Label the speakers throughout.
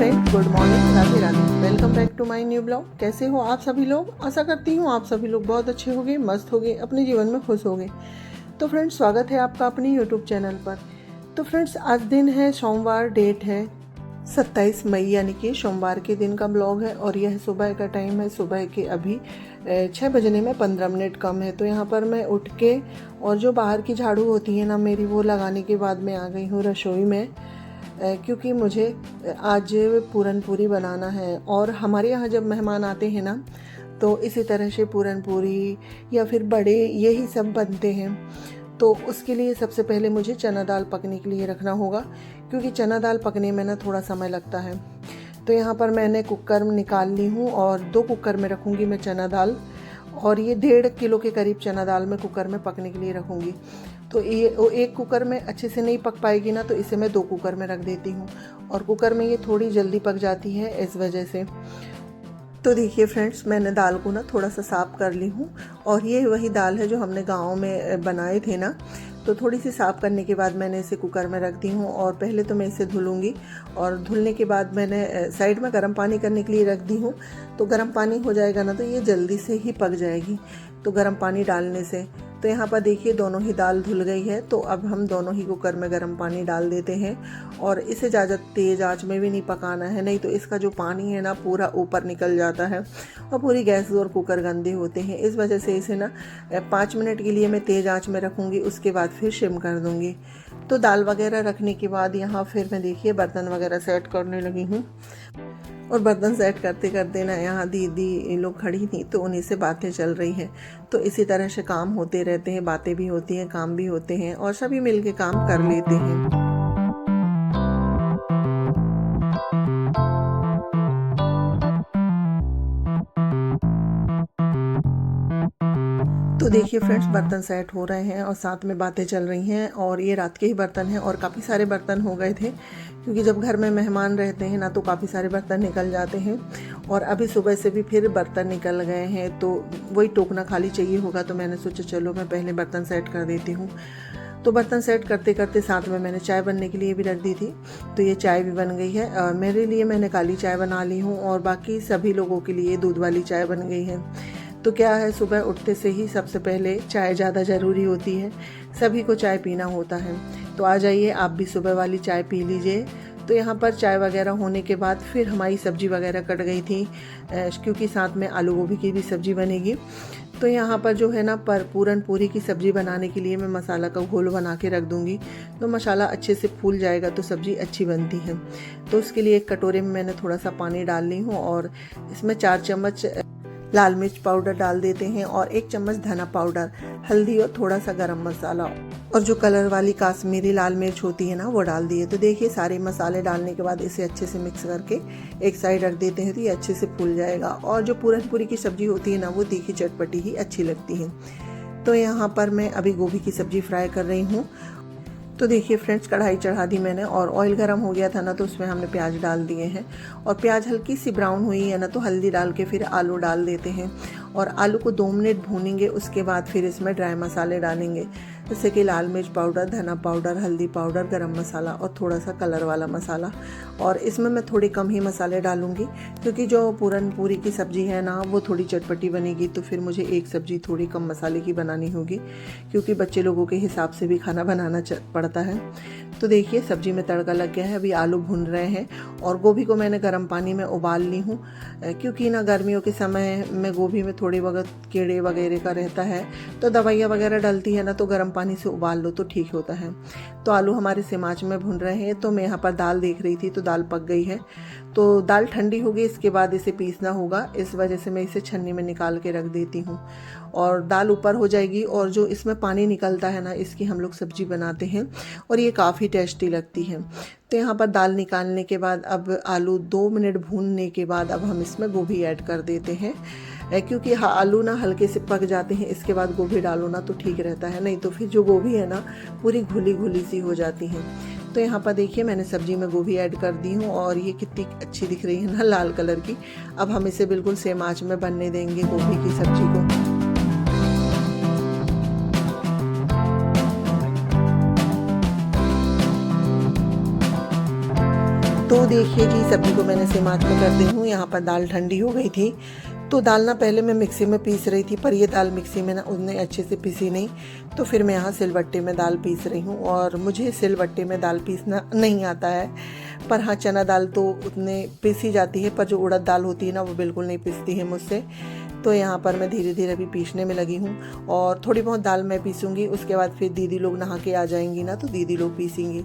Speaker 1: Friend, good morning, Radhe Radhe. Welcome back to my new blog. कैसे हो आप सभी लोग? आशा करती हूँ आप सभी लोग बहुत अच्छे होंगे, मस्त होंगे, अपने जीवन में खुश होंगे। तो फ्रेंड्स, स्वागत है आपका अपनी यूट्यूब चैनल पर। तो फ्रेंड्स, आज दिन है सोमवार, डेट है 27 मई, यानी कि सोमवार के दिन का ब्लॉग है। और यह सुबह का टाइम है। सुबह के अभी 6 बजने में 15 मिनट कम है। तो यहाँ पर मैं उठ के और जो बाहर की झाड़ू होती है ना मेरी, वो लगाने के बाद मैं आ गई हूँ रसोई में, क्योंकि मुझे आज पूरन पूरी बनाना है। और हमारे यहाँ जब मेहमान आते हैं ना, तो इसी तरह से पूरन पूरी या फिर बड़े यही सब बनते हैं। तो उसके लिए सबसे पहले मुझे चना दाल पकने के लिए रखना होगा, क्योंकि चना दाल पकने में ना थोड़ा समय लगता है। तो यहाँ पर मैंने कुकर निकाल ली हूँ और 2 कुकर में रखूँगी मैं चना दाल। और ये 1.5 किलो के करीब चना दाल मैं कुकर में पकने के लिए रखूँगी। तो ये एक कुकर में अच्छे से नहीं पक पाएगी ना, तो इसे मैं 2 कुकर में रख देती हूँ। और कुकर में ये थोड़ी जल्दी पक जाती है इस वजह से। तो देखिए फ्रेंड्स, मैंने दाल को ना थोड़ा सा साफ़ कर ली हूँ। और ये वही दाल है जो हमने गाँव में बनाए थे ना। तो थोड़ी सी साफ़ करने के बाद मैंने इसे कुकर में रख दी हूँ। और पहले तो मैं इसे धुलूँगी, और धुलने के बाद मैंने साइड में गर्म पानी करने के लिए रख दी हूँ। तो गर्म पानी हो जाएगा ना, तो ये जल्दी से ही पक जाएगी, तो गर्म पानी डालने से। तो यहाँ पर देखिए दोनों ही दाल धुल गई है। तो अब हम दोनों ही कुकर में गर्म पानी डाल देते हैं। और इसे ज़्यादा तेज़ आंच में भी नहीं पकाना है, नहीं तो इसका जो पानी है ना पूरा ऊपर निकल जाता है और पूरी गैस और कुकर गंदे होते हैं। इस वजह से इसे ना 5 मिनट के लिए मैं तेज़ आंच में रखूँगी, उसके बाद फिर शिम कर दूँगी। तो दाल वगैरह रखने के बाद यहाँ फिर मैं देखिए बर्तन वगैरह सेट करने लगी हूँ। और बर्तन सेट करते करते ना यहाँ दीदी लोग खड़ी थी, तो उन्हीं से बातें चल रही हैं। तो इसी तरह से काम होते रहते हैं, बातें भी होती हैं, काम भी होते हैं, और सभी मिलके काम कर लेते हैं। तो देखिए फ्रेंड्स, बर्तन सेट हो रहे हैं और साथ में बातें चल रही हैं। और ये रात के ही बर्तन हैं और काफ़ी सारे बर्तन हो गए थे, क्योंकि जब घर में मेहमान रहते हैं ना तो काफ़ी सारे बर्तन निकल जाते हैं। और अभी सुबह से भी फिर बर्तन निकल गए हैं, तो वही टोकना खाली चाहिए होगा। तो मैंने सोचा चलो मैं पहले बर्तन सेट कर देती हूँ। तो बर्तन सेट करते करते साथ में मैंने चाय बनने के लिए भी रख दी थी। तो ये चाय भी बन गई है। मेरे लिए मैंने काली चाय बना ली हूँ, और बाकी सभी लोगों के लिए दूध वाली चाय बन गई है। तो क्या है, सुबह उठते से ही सबसे पहले चाय ज़्यादा ज़रूरी होती है, सभी को चाय पीना होता है। तो आ जाइए आप भी सुबह वाली चाय पी लीजिए। तो यहाँ पर चाय वगैरह होने के बाद फिर हमारी सब्ज़ी वगैरह कट गई थी, क्योंकि साथ में आलू गोभी की भी सब्ज़ी बनेगी। तो यहाँ पर जो है ना पूरन पूरी की सब्ज़ी बनाने के लिए मैं मसाला का घोल बना के रख दूँगी। तो मसाला अच्छे से फूल जाएगा तो सब्ज़ी अच्छी बनती है। तो उसके लिए एक कटोरे में मैंने थोड़ा सा पानी डाल ली हूँ, और इसमें 4 चम्मच लाल मिर्च पाउडर डाल देते हैं, और 1 चम्मच धना पाउडर, हल्दी और थोड़ा सा गरम मसाला, और जो कलर वाली काश्मीरी लाल मिर्च होती है ना वो डाल दिए। तो देखिए सारे मसाले डालने के बाद इसे अच्छे से मिक्स करके एक साइड रख देते हैं, तो ये अच्छे से फूल जाएगा। और जो पूरन पूरी की सब्ज़ी होती है ना, वो तीखी चटपटी ही अच्छी लगती है। तो यहाँ पर मैं अभी गोभी की सब्ज़ी फ्राई कर रही हूँ। तो देखिए फ्रेंड्स, कढ़ाई चढ़ा दी मैंने, और ऑयल गर्म हो गया था ना, तो उसमें हमने प्याज डाल दिए हैं। और प्याज हल्की सी ब्राउन हुई है ना, तो हल्दी डाल के फिर आलू डाल देते हैं। और आलू को 2 मिनट भूनेंगे, उसके बाद फिर इसमें ड्राई मसाले डालेंगे, जैसे कि लाल मिर्च पाउडर, धना पाउडर, हल्दी पाउडर, गरम मसाला और थोड़ा सा कलर वाला मसाला। और इसमें मैं थोड़े कम ही मसाले डालूंगी, क्योंकि जो पूरन पूरी की सब्ज़ी है ना वो थोड़ी चटपटी बनेगी। तो फिर मुझे एक सब्ज़ी थोड़ी कम मसाले की बनानी होगी, क्योंकि बच्चे लोगों के हिसाब से भी खाना बनाना पड़ता है। तो देखिए सब्ज़ी में तड़का लग गया है, अभी आलू भून रहे हैं। और गोभी को मैंने गर्म पानी में उबाल ली हूँ, क्योंकि ना गर्मियों के समय में गोभी में थोड़ी वक्त कीड़े वगैरह का रहता है, तो दवाइयाँ वगैरह डलती है ना, तो गर्म पानी से उबाल लो तो ठीक होता है। तो आलू हमारे सेम आंच में भून रहे हैं। तो मैं यहाँ पर दाल देख रही थी, तो दाल पक गई है। तो दाल ठंडी होगी, इसके बाद इसे पीसना होगा, इस वजह से मैं इसे छन्नी में निकाल के रख देती हूँ। और दाल ऊपर हो जाएगी, और जो इसमें पानी निकलता है ना, इसकी हम लोग सब्जी बनाते हैं, और ये काफ़ी टेस्टी लगती है। तो यहाँ पर दाल निकालने के बाद अब आलू 2 मिनट भूनने के बाद अब हम इसमें गोभी ऐड कर देते हैं, क्योंकि आलू ना हल्के से पक जाते हैं, इसके बाद गोभी डालो ना तो ठीक रहता है, नहीं तो फिर जो गोभी है ना पूरी घुली घुली सी हो जाती हैं। तो यहाँ पर देखिए मैंने सब्जी में गोभी ऐड कर दी हूँ, और ये कितनी अच्छी दिख रही है ना, लाल कलर की। अब हम इसे बिल्कुल सेम आंच में बनने देंगे गोभी की सब्जी को। तो देखिए जी, सब्जी को मैंने सेम आंच में कर दी हूँ। यहाँ पर दाल ठंडी हो गई थी, तो दाल ना पहले मैं मिक्सी में पीस रही थी, पर ये दाल मिक्सी में ना उतने अच्छे से पीसी नहीं, तो फिर मैं यहाँ सिलबट्टे में दाल पीस रही हूँ। और मुझे सिलबट्टे में दाल पीसना नहीं आता है, पर हाँ चना दाल तो उतने पीसी जाती है, पर जो उड़द दाल होती है ना वो बिल्कुल नहीं पीसती है मुझसे। तो यहाँ पर मैं धीरे धीरे अभी पीसने में लगी हूँ, और थोड़ी बहुत दाल मैं पीसूँगी, उसके बाद फिर दीदी लोग नहा के आ जाएंगी ना, तो दीदी लोग पीसेंगी।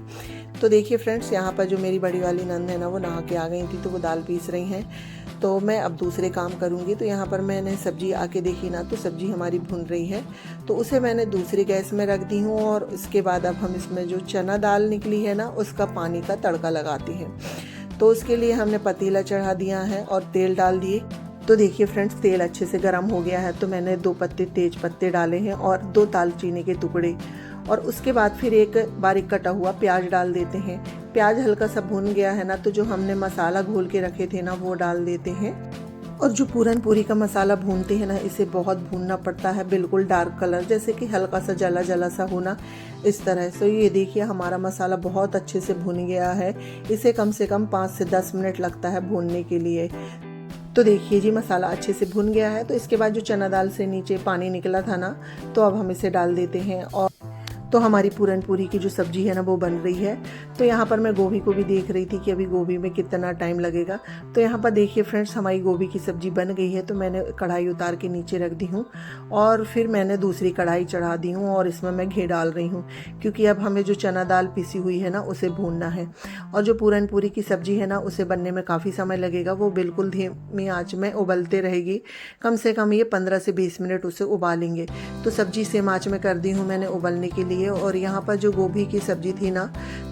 Speaker 1: तो देखिए फ्रेंड्स, यहाँ पर जो मेरी बड़ी वाली नंद है ना, वो नहा के आ गई थी, तो वो दाल पीस रही हैं। तो मैं अब दूसरे काम करूँगी। तो यहाँ पर मैंने सब्जी आके देखी ना, तो सब्जी हमारी भुन रही है, तो उसे मैंने दूसरी गैस में रख दी हूँ। और उसके बाद अब हम इसमें जो चना दाल निकली है ना, उसका पानी का तड़का लगाती हैं। तो उसके लिए हमने पतीला चढ़ा दिया है और तेल डाल दिए। तो देखिए फ्रेंड्स, तेल अच्छे से गर्म हो गया है, तो मैंने 2 पत्ते तेज पत्ते डाले हैं और 2 दालचीनी के टुकड़े, और उसके बाद फिर एक बारीक कटा हुआ प्याज डाल देते हैं। प्याज हल्का सा भुन गया है ना, तो जो हमने मसाला घोल के रखे थे ना, वो डाल देते हैं। और जो पूरन पूरी का मसाला भूनते हैं ना, इसे बहुत भूनना पड़ता है, बिल्कुल डार्क कलर, जैसे कि हल्का सा जला जला सा होना, इस तरह से। ये देखिए हमारा मसाला बहुत अच्छे से भुन गया है। इसे कम से कम 5 से 10 मिनट लगता है भूनने के लिए। तो देखिए जी, मसाला अच्छे से भुन गया है। तो इसके बाद जो चना दाल से नीचे पानी निकला था ना, तो अब हम इसे डाल देते हैं। और तो हमारी पूरन पूरी की जो सब्जी है ना, वो बन रही है। तो यहाँ पर मैं गोभी को भी देख रही थी कि अभी गोभी में कितना टाइम लगेगा। तो यहाँ पर देखिए फ्रेंड्स, हमारी गोभी की सब्जी बन गई है। तो मैंने कढ़ाई उतार के नीचे रख दी हूँ, और फिर मैंने दूसरी कढ़ाई चढ़ा दी हूँ, और इसमें मैं घी डाल रही हूँ, क्योंकि अब हमें जो चना दाल पिसी हुई है ना, उसे भूनना है। और जो पूरन पूरी की सब्जी है ना, उसे बनने में काफ़ी समय लगेगा। वो बिल्कुल धीमी आँच में उबलते रहेगी, कम से कम ये 15 से 20 मिनट उसे उबालेंगे। तो सब्जी सेम आँच में कर दी हूँ मैंने उबलने के लिए। और यहाँ पर जो गोभी की सब्जी थी ना,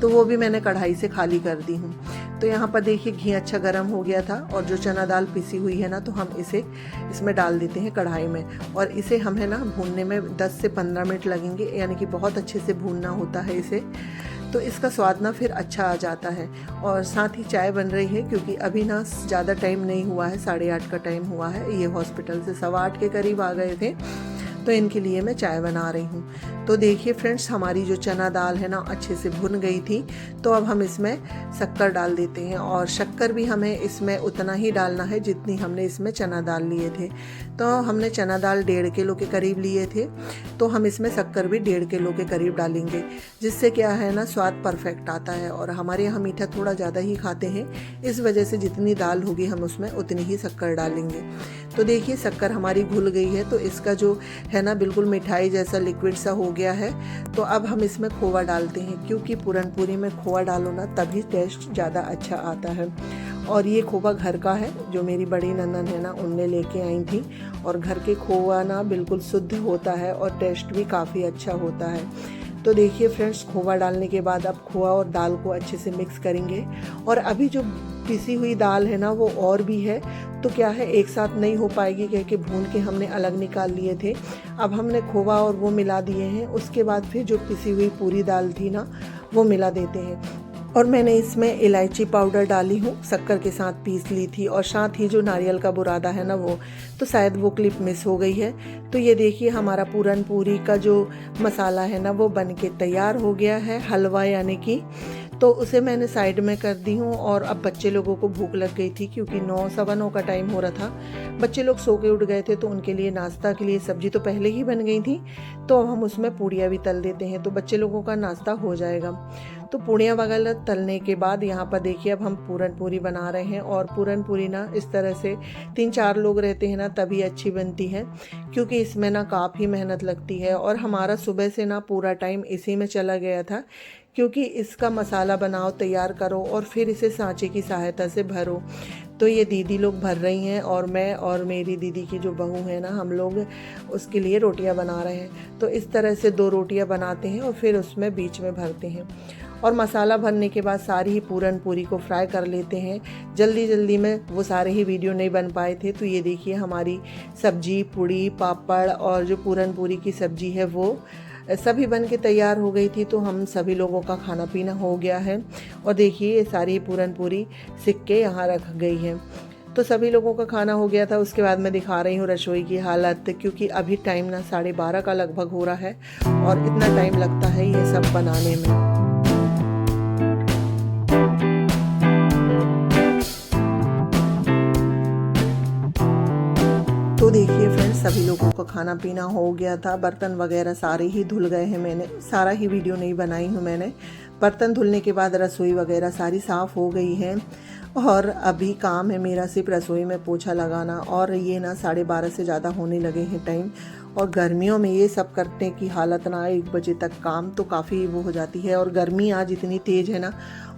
Speaker 1: तो वो भी मैंने कढ़ाई से खाली कर दी हूँ। तो यहाँ पर देखिए घी अच्छा गर्म हो गया था, और जो चना दाल पिसी हुई है ना, तो हम इसे इसमें डाल देते हैं कढ़ाई में। और इसे हमें ना भूनने में 10 से 15 मिनट लगेंगे, यानी कि बहुत अच्छे से भूनना होता है इसे, तो इसका स्वाद ना फिर अच्छा आ जाता है। और साथ ही चाय बन रही है, क्योंकि अभी ना ज़्यादा टाइम नहीं हुआ है, 8:30 का टाइम हुआ है। ये हॉस्पिटल से 8:15 के करीब आ गए थे, तो इनके लिए मैं चाय बना रही हूँ। तो देखिए फ्रेंड्स, हमारी जो चना दाल है ना, अच्छे से भुन गई थी। तो अब हम इसमें शक्कर डाल देते हैं, और शक्कर भी हमें इसमें उतना ही डालना है जितनी हमने इसमें चना दाल लिए थे। तो हमने चना दाल 1.5 किलो के करीब लिए थे, तो हम इसमें शक्कर भी 1.5 किलो के करीब डालेंगे, जिससे क्या है ना, स्वाद परफेक्ट आता है। और हमारे यहाँ मीठा थोड़ा ज़्यादा ही खाते हैं, इस वजह से जितनी दाल होगी हम उसमें उतनी ही शक्कर डालेंगे। तो देखिए शक्कर हमारी घुल गई है, तो इसका जो है ना, बिल्कुल मिठाई जैसा लिक्विड सा हो गया है। तो अब हम इसमें खोवा डालते हैं, क्योंकि पूरन पूरी में खोवा डालो ना, तभी टेस्ट ज़्यादा अच्छा आता है। और ये खोवा घर का है, जो मेरी बड़ी ननद है ना, उनने लेके आई थी। और घर के खोवा ना बिल्कुल शुद्ध होता है, और टेस्ट भी काफ़ी अच्छा होता है। तो देखिए फ्रेंड्स, खोवा डालने के बाद अब खोवा और दाल को अच्छे से मिक्स करेंगे। और अभी जो पिसी हुई दाल है ना, वो और भी है, तो क्या है, एक साथ नहीं हो पाएगी, क्योंकि भून के हमने अलग निकाल लिए थे। अब हमने खोवा और वो मिला दिए हैं। उसके बाद फिर जो पिसी हुई पूरी दाल थी ना, वो मिला देते हैं। और मैंने इसमें इलायची पाउडर डाली हूँ, शक्कर के साथ पीस ली थी, और साथ ही जो नारियल का बुरादा है ना, वो तो शायद वो क्लिप मिस हो गई है। तो ये देखिए हमारा पूरन पूरी का जो मसाला है ना, वो बन के तैयार हो गया है, हलवा यानी कि। तो उसे मैंने साइड में कर दी हूँ। और अब बच्चे लोगों को भूख लग गई थी, क्योंकि 9 सवा 9 का टाइम हो रहा था। बच्चे लोग सो के उठ गए थे, तो उनके लिए नाश्ता के लिए सब्जी तो पहले ही बन गई थी, तो अब हम उसमें पूड़ियाँ भी तल देते हैं, तो बच्चे लोगों का नाश्ता हो जाएगा। तो पूड़ियाँ वगैरह तलने के बाद यहाँ पर देखिए अब हम पूरन पूरी बना रहे हैं। और पूरन पूरी ना इस तरह से 3-4 लोग रहते हैं ना, तभी अच्छी बनती है, क्योंकि इसमें ना काफ़ी मेहनत लगती है। और हमारा सुबह से ना पूरा टाइम इसी में चला गया था, क्योंकि इसका मसाला बनाओ, तैयार करो, और फिर इसे सांचे की सहायता से भरो। तो ये दीदी लोग भर रही हैं, और मैं और मेरी दीदी की जो बहू है ना, हम लोग उसके लिए रोटियां बना रहे हैं। तो इस तरह से 2 रोटियां बनाते हैं, और फिर उसमें बीच में भरते हैं। और मसाला भरने के बाद सारी ही पूरन पूरी को फ्राई कर लेते हैं। जल्दी जल्दी में वो सारे ही वीडियो नहीं बन पाए थे। तो ये देखिए हमारी सब्जी, पूड़ी, पापड़ और जो पूरन पूरी की सब्जी है, वो सभी बन के तैयार हो गई थी। तो हम सभी लोगों का खाना पीना हो गया है। और देखिए ये सारी पूरन पूरी सिक के यहाँ रख गई है। तो सभी लोगों का खाना हो गया था। उसके बाद मैं दिखा रही हूँ रसोई की हालत, क्योंकि अभी टाइम ना 12:30 का लगभग हो रहा है, और इतना टाइम लगता है ये सब बनाने में। सभी लोगों को खाना पीना हो गया था। बर्तन वगैरह सारे ही धुल गए हैं, मैंने सारा ही वीडियो नहीं बनाई हूँ मैंने। बर्तन धुलने के बाद रसोई वगैरह सारी साफ़ हो गई है और अभी काम है मेरा सिर्फ रसोई में पोछा लगाना। और ये ना 12:30 से ज़्यादा होने लगे हैं टाइम, और गर्मियों में ये सब करने की हालत ना 1 बजे तक काम तो काफ़ी वो हो जाती है। और गर्मी आज इतनी तेज़ है ना,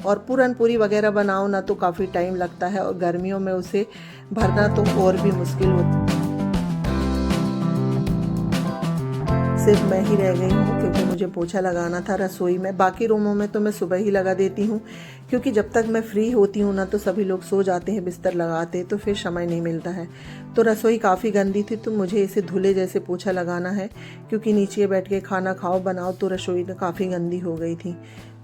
Speaker 1: और पूरन पूरी वगैरह बनाओ ना तो काफ़ी टाइम लगता है, और गर्मियों में उसे भरना तो और भी मुश्किल होता है। सिर्फ मैं ही रह गई हूँ क्योंकि मुझे पोछा लगाना था रसोई में। बाकी रूमों में तो मैं सुबह ही लगा देती हूँ, क्योंकि जब तक मैं फ्री होती हूँ ना तो सभी लोग सो जाते हैं बिस्तर लगाते, तो फिर समय नहीं मिलता है। तो रसोई काफ़ी गंदी थी, तो मुझे इसे धुले जैसे पोछा लगाना है, क्योंकि नीचे बैठ के खाना खाओ बनाओ तो रसोई तो काफ़ी गंदी हो गई थी।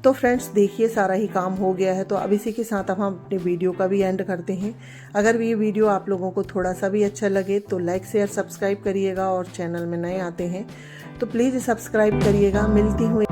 Speaker 1: तो फ्रेंड्स देखिए सारा ही काम हो गया है। तो अब इसी के साथ हम अपने वीडियो का भी एंड करते हैं। अगर ये वीडियो आप लोगों को थोड़ा सा भी अच्छा लगे तो लाइक शेयर सब्सक्राइब करिएगा, और चैनल में नए आते हैं तो प्लीज़ सब्सक्राइब करिएगा। मिलती हूँ